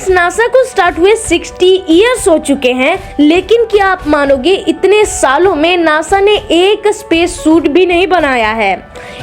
Friends, NASA को start हुए 60 years हो चुके हैं, लेकिन क्या आप मानोगे इतने सालों में नासा ने एक स्पेस सूट भी नहीं बनाया है।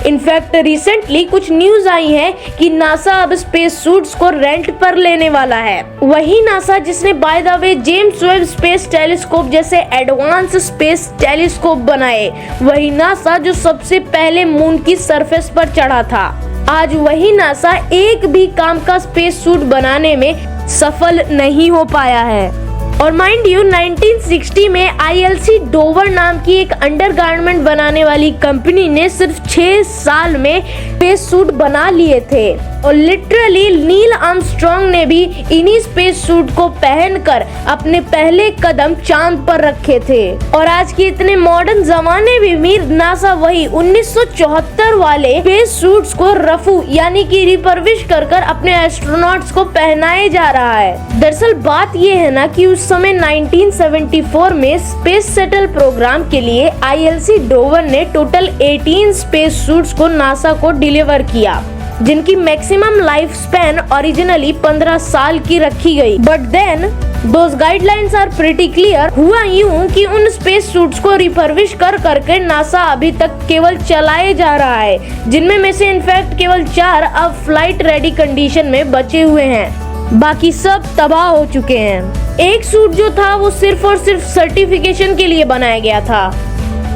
इनफैक्ट रिसेंटली कुछ न्यूज आई है कि नासा अब स्पेस सूट्स को रेंट पर लेने वाला है। वही नासा जिसने by the way James Webb space telescope जैसे एडवांस स्पेस टेलीस्कोप बनाए, वही नासा जो सबसे पहले मून की सरफेस पर चढ़ा था, आज वही नासा एक भी काम का स्पेस सूट बनाने में सफल नहीं हो पाया है। और माइंड यू 1960 में ILC डोवर नाम की एक अंडरगारमेंट बनाने वाली कंपनी ने सिर्फ 6 साल में स्पेस सूट बना लिए थे और लिटरली नील आर्मस्ट्रांग ने भी इन्हीं स्पेस सूट को पहनकर अपने पहले कदम चांद पर रखे थे। और आज के इतने मॉडर्न जमाने में भी नासा वही 1974 वाले स्पेस सूट्स को रफू यानी कि रिफर्बिश कर अपने एस्ट्रोनॉट्स को पहनाए जा रहा है। दरअसल बात ये है ना कि उस समय 1974 में स्पेस शटल प्रोग्राम के लिए ILC डोवर ने टोटल 18 स्पेस सूट्स को नासा को डिलीवर किया, जिनकी मैक्सिमम लाइफ स्पैन ओरिजिनली 15 साल की रखी गई। But then those guidelines are pretty clear. हुआ यूं कि उन स्पेस सूट्स को रिफर्बिश कर करके नासा अभी तक केवल चलाए जा रहा है, जिनमें में से इनफैक्ट केवल 4 अब फ्लाइट रेडी कंडीशन में बचे हुए हैं, बाकी सब तबाह हो चुके हैं। एक सूट जो था वो सिर्फ और सिर्फ सर्टिफिकेशन के लिए बनाया गया था,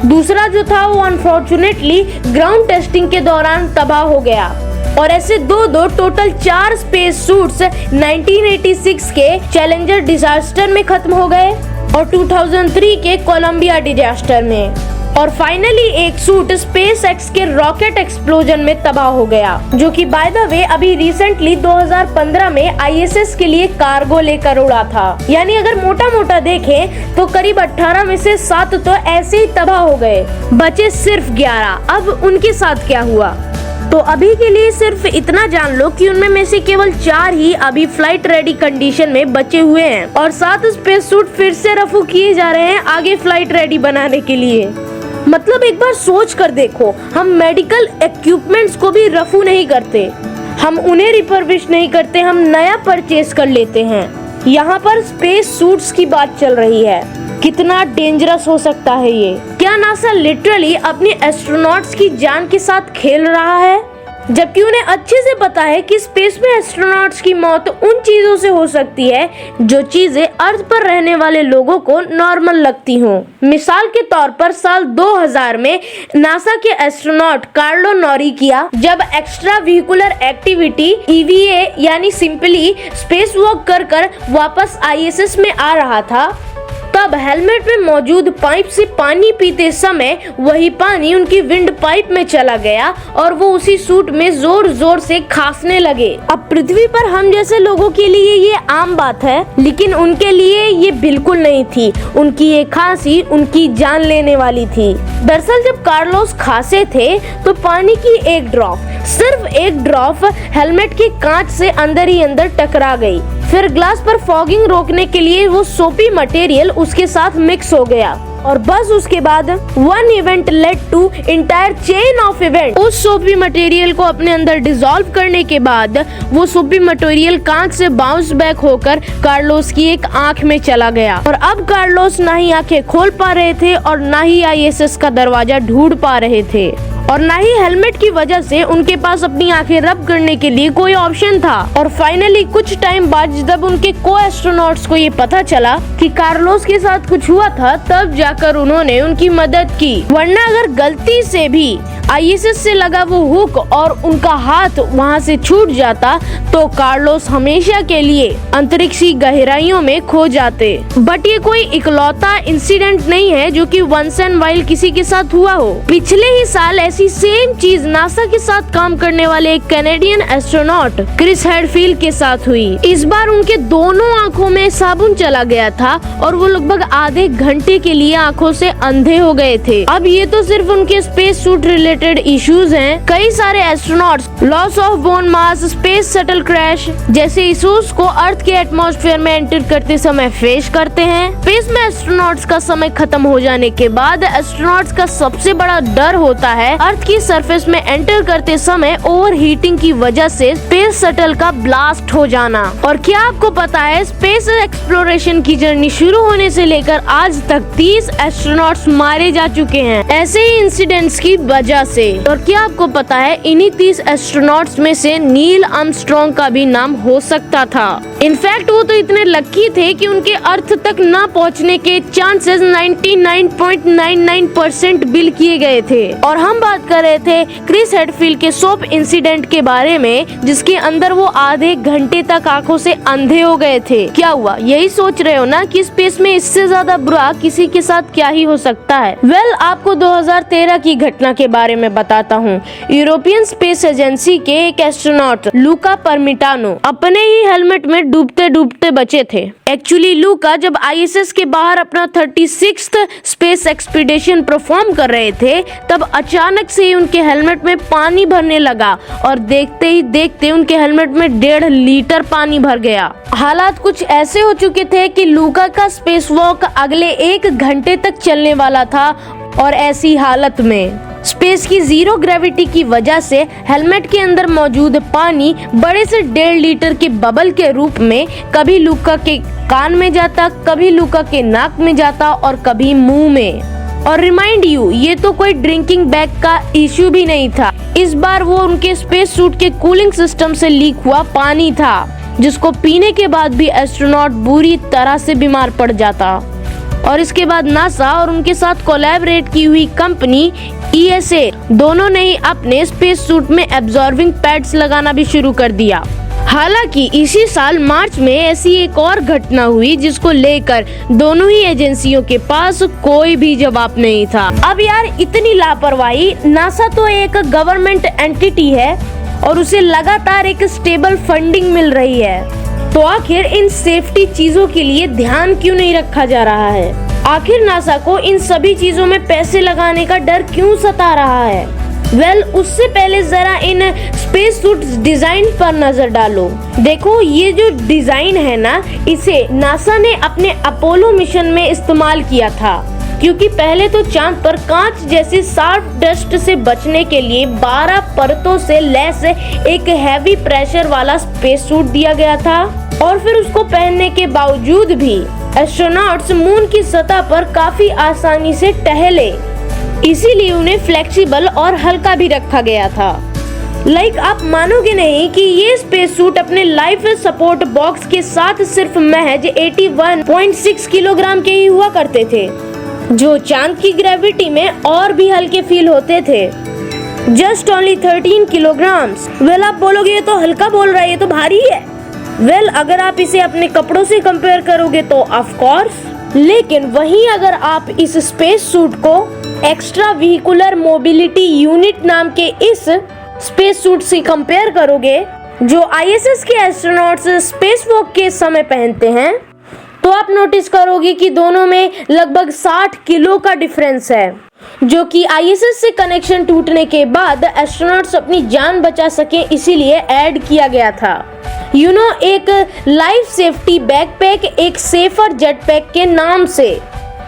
दूसरा जो था वो अनफॉर्चुनेटली ग्राउंड टेस्टिंग के दौरान तबाह हो गया। और ऐसे दो टोटल 4 स्पेस सूट्स 1986 के चैलेंजर डिजास्टर में खत्म हो गए और 2003 के कोलंबिया डिजास्टर में, और फाइनली एक सूट SpaceX के रॉकेट एक्सप्लोजन में तबाह हो गया, जो कि बाय द वे अभी रिसेंटली 2015 में ISS के लिए कार्गो लेकर उड़ा था। यानी अगर मोटा मोटा देखें तो करीब 18 में से 7 तो ऐसे ही तबाह हो गए, बचे सिर्फ 11। अब उनके साथ क्या हुआ? तो अभी के लिए सिर्फ इतना जान लो कि उनमें में से केवल 4 ही अभी फ्लाइट रेडी कंडीशन में बचे हुए हैं और 7 स्पेस सूट फिर से रफू किए जा रहे हैं आगे फ्लाइट रेडी बनाने के लिए। मतलब एक बार सोच कर देखो, हम मेडिकल इक्विपमेंट्स को भी रफू नहीं करते, हम उन्हें रिफर्बिश नहीं करते, हम नया परचेज कर लेते हैं। यहाँ पर स्पेस सूट्स की बात चल रही है। कितना डेंजरस हो सकता है ये? क्या नासा लिटरली अपने एस्ट्रोनॉट्स की जान के साथ खेल रहा है, जबकि उन्हें अच्छे से पता है कि स्पेस में एस्ट्रोनॉट्स की मौत उन चीजों से हो सकती है जो चीजें अर्थ पर रहने वाले लोगों को नॉर्मल लगती हों। मिसाल के तौर पर साल 2000 में नासा के एस्ट्रोनॉट कार्लो नोरिकिया जब एक्स्ट्रा व्हीकुलर एक्टिविटी EVA यानी सिंपली स्पेस वॉक कर वापस ISS में आ रहा था, तब हेलमेट में मौजूद पाइप से पानी पीते समय वही पानी उनकी विंड पाइप में चला गया और वो उसी सूट में जोर जोर से खांसने लगे। अब पृथ्वी पर हम जैसे लोगों के लिए ये आम बात है, लेकिन उनके लिए ये बिल्कुल नहीं थी। उनकी ये खांसी उनकी जान लेने वाली थी। दरअसल जब कार्लोस खांसे थे तो पानी की एक ड्रॉप, सिर्फ एक ड्रॉप हेलमेट के कांच से अंदर ही अंदर टकरा गई। फिर ग्लास पर फॉगिंग रोकने के लिए वो सोपी मटेरियल उसके साथ मिक्स हो गया और बस उसके बाद one event led to entire chain of event. उस सोपी मटेरियल को अपने अंदर डिसॉल्व करने के बाद वो सोपी मटेरियल कांच से बाउंस बैक होकर कार्लोस की एक आंख में चला गया और अब कार्लोस ना ही आंखें खोल पा रहे थे और ना ही ISS का दरवाजा ढूंढ पा रहे थे और ना ही हेलमेट की वजह से उनके पास अपनी आंखें रब करने के लिए कोई ऑप्शन था। और फाइनली कुछ टाइम बाद जब उनके को एस्ट्रोनॉट्स को ये पता चला कि कार्लोस के साथ कुछ हुआ था, तब जाकर उन्होंने उनकी मदद की। वरना अगर गलती से भी ISS से लगा वो हुक और उनका हाथ वहाँ से छूट जाता तो कार्लोस हमेशा के लिए अंतरिक्षी गहराइयों में खो जाते। बट ये कोई इकलौता इंसिडेंट नहीं है जो कि वंस एंड वाइल किसी के साथ हुआ हो। पिछले ही साल ऐसी सेम चीज नासा के साथ काम करने वाले एक कैनेडियन एस्ट्रोनॉट क्रिस हेडफील्ड के साथ हुई। इस बार उनके दोनों आंखों में साबुन चला गया था और वो लगभग आधे घंटे के लिए आंखों से अंधे हो गए थे। अब ये तो सिर्फ उनके space suit related related issues हैं। कई सारे astronauts loss of bone mass, space shuttle crash जैसे इश्यूज को अर्थ के एटमॉस्फेयर में एंटर करते समय फेस करते हैं। स्पेस में एस्ट्रोनॉट्स का समय खत्म हो जाने के बाद एस्ट्रोनॉट्स का सबसे बड़ा डर होता है अर्थ की सरफेस में एंटर करते समय ओवर हीटिंग की वजह से स्पेस शटल का ब्लास्ट हो जाना। और क्या आपको पता है स्पेस एक्सप्लोरेशन की जर्नी शुरू होने से लेकर आज तक 30 एस्ट्रोनॉट्स मारे जा चुके हैं ऐसे ही इंसिडेंट्स की वजह से। और क्या आपको पता है इन्हीं 30 एस्ट्रोनॉट्स में से नील आर्मस्ट्रांग का भी नाम हो सकता था। इनफैक्ट वो तो इतने लकी थे कि उनके अर्थ तक न पहुंचने के चांसेस 99.99% बिल किए गए थे। और हम बात कर रहे थे क्रिस हेडफील्ड के सोप इंसिडेंट के बारे में, जिसके अंदर वो आधे घंटे तक आंखों से अंधे हो गए थे। क्या हुआ यही सोच रहे हो ना कि स्पेस में इससे ज्यादा बुरा किसी के साथ क्या ही हो सकता है। वेल, आपको 2013 की घटना के बारे में बताता हूँ। यूरोपियन स्पेस एजेंसी के एक एस्ट्रोनॉट लूका परमिटानो अपने ही हेलमेट में डूबते डूबते बचे थे। एक्चुअली लूका जब आईएसएस के बाहर अपना 36th स्पेस एक्सपीडिशन परफॉर्म कर रहे थे तब अचानक से ही उनके हेलमेट में पानी भरने लगा और देखते ही देखते उनके हेलमेट में 1.5 लीटर पानी भर गया। हालात कुछ ऐसे हो चुके थे कि लूका का स्पेस वॉक अगले 1 घंटे तक चलने वाला था और ऐसी हालत में स्पेस की जीरो ग्रेविटी की वजह से हेलमेट के अंदर मौजूद पानी बड़े से 1.5 लीटर के बबल के रूप में कभी लूका के कान में जाता, कभी लूका के नाक में जाता और कभी मुंह में। और रिमाइंड यू, ये तो कोई ड्रिंकिंग बैग का इश्यू भी नहीं था। इस बार वो उनके स्पेस सूट के कूलिंग सिस्टम से लीक हुआ पानी था, जिसको पीने के बाद भी एस्ट्रोनॉट बुरी तरह से बीमार पड़ जाता। और इसके बाद नासा और उनके साथ कोलैबोरेट की हुई कंपनी ESA दोनों ने ही अपने स्पेस सूट में एब्जॉर्बिंग पैड्स लगाना भी शुरू कर दिया। हालांकि इसी साल मार्च में ऐसी एक और घटना हुई जिसको लेकर दोनों ही एजेंसियों के पास कोई भी जवाब नहीं था। अब यार इतनी लापरवाही, नासा तो एक गवर्नमेंट एंटिटी है और उसे लगातार एक स्टेबल फंडिंग मिल रही है, तो आखिर इन सेफ्टी चीजों के लिए ध्यान क्यों नहीं रखा जा रहा है? आखिर नासा को इन सभी चीजों में पैसे लगाने का डर क्यों सता रहा है? वेल, उससे पहले जरा इन स्पेस सूट डिजाइन पर नजर डालो। देखो, ये जो डिजाइन है ना, इसे नासा ने अपने अपोलो मिशन में इस्तेमाल किया था, क्योंकि पहले तो चांद पर कांच जैसी शार्प डस्ट से बचने के लिए 12 परतों से लैस एक हैवी प्रेशर वाला स्पेस सूट दिया गया था और फिर उसको पहनने के बावजूद भी एस्ट्रोनॉट्स मून की सतह पर काफी आसानी से टहले, इसीलिए उन्हें फ्लेक्सिबल और हल्का भी रखा गया था। आप मानोगे नहीं कि ये स्पेस सूट अपने लाइफ सपोर्ट बॉक्स के साथ सिर्फ महज 81.6 किलोग्राम के ही हुआ करते थे, जो चांद की ग्रेविटी में और भी हल्के फील होते थे। Just only 13 kilograms. वेल, आप बोलोगे ये तो हल्का बोल रहा है, ये तो भारी है। वेल, अगर आप इसे अपने कपड़ों से कंपेयर करोगे तो ऑफ कोर्स, लेकिन वहीं अगर आप इस स्पेस सूट को एक्स्ट्रा व्हीकुलर मोबिलिटी यूनिट नाम के इस स्पेस सूट से कंपेयर करोगे जो आईएसएस के एस्ट्रोनॉट्स स्पेस वॉक के समय पहनते हैं, तो आप नोटिस करोगे कि दोनों में लगभग 60 किलो का डिफरेंस है, जो कि आईएसएस से कनेक्शन टूटने के बाद एस्ट्रोनॉट्स अपनी जान बचा सके इसीलिए ऐड किया गया था। एक लाइफ सेफ्टी बैकपैक एक सेफर जेटपैक के नाम से,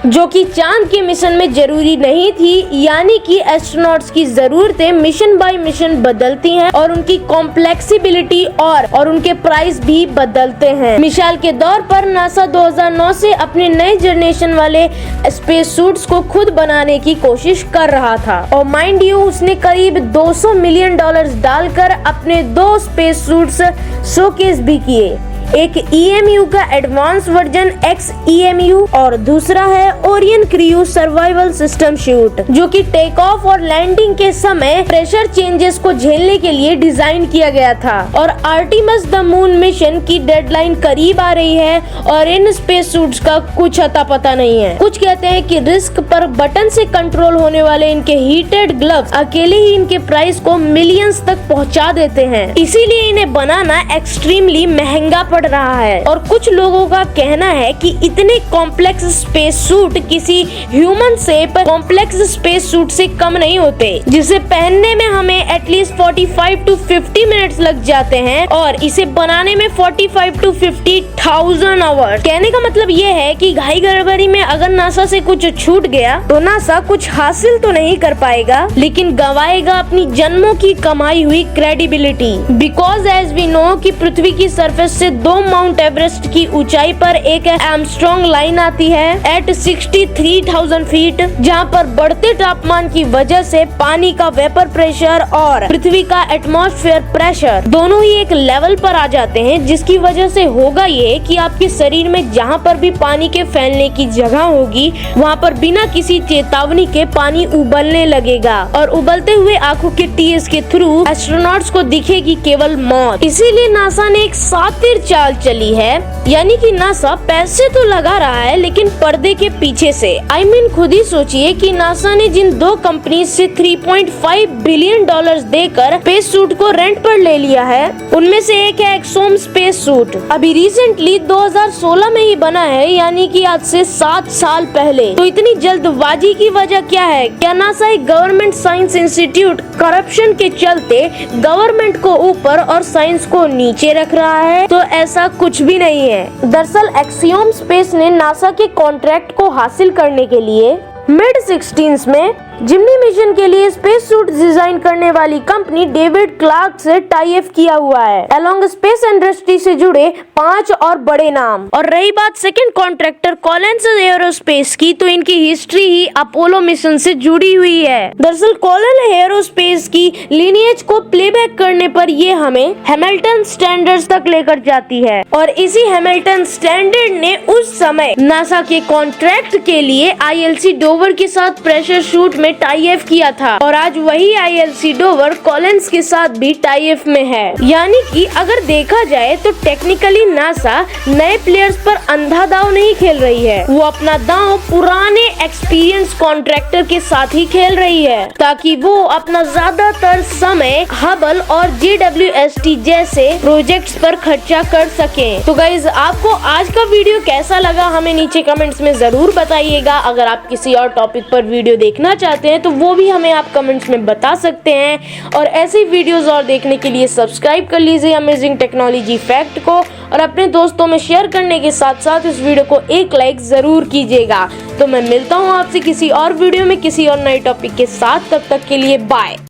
जो कि चांद के मिशन में जरूरी नहीं थी, यानी कि एस्ट्रोनॉट्स की जरूरतें मिशन बाय मिशन बदलती हैं और उनकी कॉम्प्लेक्सिबिलिटी और उनके प्राइस भी बदलते हैं। मिसाल के तौर पर नासा 2009 से अपने नए जनरेशन वाले स्पेस सूट्स को खुद बनाने की कोशिश कर रहा था और माइंड यू, उसने करीब $200 मिलियन डालकर अपने 2 स्पेस सूट्स शोकेस भी किए। एक EMU का एडवांस वर्जन XEMU और दूसरा है Orion crew survival system shoot, जो कि टेक ऑफ और लैंडिंग के समय प्रेशर चेंजेस को झेलने के लिए डिजाइन किया गया था। और आर्टेमिस द मून मिशन की डेडलाइन करीब आ रही है और इन स्पेस सूट्स का कुछ अता पता नहीं है। कुछ कहते हैं कि रिस्क पर बटन से कंट्रोल होने वाले इनके हीटेड ग्लव्स अकेले ही इनके प्राइस को मिलियंस तक पहुंचा देते हैं, इसीलिए इन्हें बनाना एक्सट्रीमली महंगा पड़ रहा है और कुछ लोगों का कहना है कि इतने कॉम्प्लेक्स स्पेस सूट किसी human shape complex space suit से कम नहीं होते, जिसे पहनने में हमें एटलीस्ट 45 to 50 मिनट्स लग जाते हैं और इसे बनाने में 45 to 50,000 आवर्स। कहने का मतलब ये है कि घाई गड़बड़ी में अगर नासा से कुछ छूट गया तो नासा कुछ हासिल तो नहीं कर पाएगा, लेकिन गंवाएगा अपनी जन्मों की कमाई हुई credibility. Because as we know कि पृथ्वी की सरफेस से 2 माउंट एवरेस्ट की ऊंचाई पर एक आर्मस्ट्रांग लाइन आती है एट 63,000 फीट, जहां पर बढ़ते तापमान की वजह से पानी का वेपर प्रेशर और पृथ्वी का एटमॉस्फेयर प्रेशर दोनों ही एक लेवल पर आ जाते हैं, जिसकी वजह से होगा ये कि आपके शरीर में जहां पर भी पानी के फैलने की जगह होगी वहां पर बिना किसी चेतावनी के पानी उबलने लगेगा और उबलते हुए आंखों के टीएस के थ्रू एस्ट्रोनॉट्स को दिखेगी केवल मौत। इसीलिए नासा ने एक शातिर चाल चली है, यानी कि नासा पैसे तो लगा रहा है लेकिन पर्दे के पीछे से। I mean, खुद ही सोचिए कि नासा ने जिन 2 कंपनी से $3.5 बिलियन देकर स्पेस सूट को रेंट पर ले लिया है, उनमें से एक है एक्सोम स्पेस सूट। अभी रिसेंटली 2016 में ही बना है, यानी कि आज से 7 साल पहले। तो इतनी जल्दबाजी की वजह क्या है? क्या नासा एक गवर्नमेंट साइंस इंस्टीट्यूट करप्शन के चलते गवर्नमेंट को ऊपर और साइंस को नीचे रख रहा है? तो ऐसा कुछ भी नहीं है। दरअसल एक्सियोम स्पेस ने नासा के कॉन्ट्रैक्ट को हासिल करने के लिए मिड 16s में जिमनी मिशन के लिए स्पेस सूट डिजाइन करने वाली कंपनी डेविड क्लार्क से टाई अप किया हुआ है, अलोंग स्पेस इंडस्ट्री से जुड़े 5 और बड़े नाम। और रही बात सेकंड कॉन्ट्रैक्टर कॉलिन्स एरोस्पेस की, तो इनकी हिस्ट्री ही अपोलो मिशन से जुड़ी हुई है। दरअसल कॉलिन्स एरोस्पेस की लिनिएज को प्लेबैक करने पर ये हमें हैमिल्टन स्टैंडर्ड्स तक लेकर जाती है और इसी हैमिल्टन स्टैंडर्ड ने उस समय नासा के कॉन्ट्रैक्ट के लिए ILC डोवर के साथ प्रेशर शूट में टाई अप किया था और आज वही ILC डोवर कॉलिन्स के साथ भी टाई अप में है। यानी कि अगर देखा जाए तो टेक्निकली नासा नए प्लेयर्स पर अंधा दांव नहीं खेल रही है, वो अपना दांव पुराने एक्सपीरियंस कॉन्ट्रैक्टर के साथ ही खेल रही है ताकि वो अपना ज्यादातर समय हबल और JWST जैसे प्रोजेक्ट्स पर खर्चा कर सके। तो गाइज, आपको आज का वीडियो कैसा लगा हमें नीचे कमेंट्स में जरूर बताइएगा। अगर आप किसी और टॉपिक पर वीडियो देखना चाहते हैं तो वो भी हमें आप कमेंट्स में बता सकते हैं और ऐसी वीडियोस और देखने के लिए सब्सक्राइब कर लीजिए अमेजिंग टेक्नोलॉजी फैक्ट को और अपने दोस्तों में शेयर करने के साथ साथ इस वीडियो को एक लाइक जरूर कीजिएगा। तो मैं मिलता हूँ आपसे किसी और वीडियो में किसी और नए टॉपिक के साथ, तब तक के लिए बाय।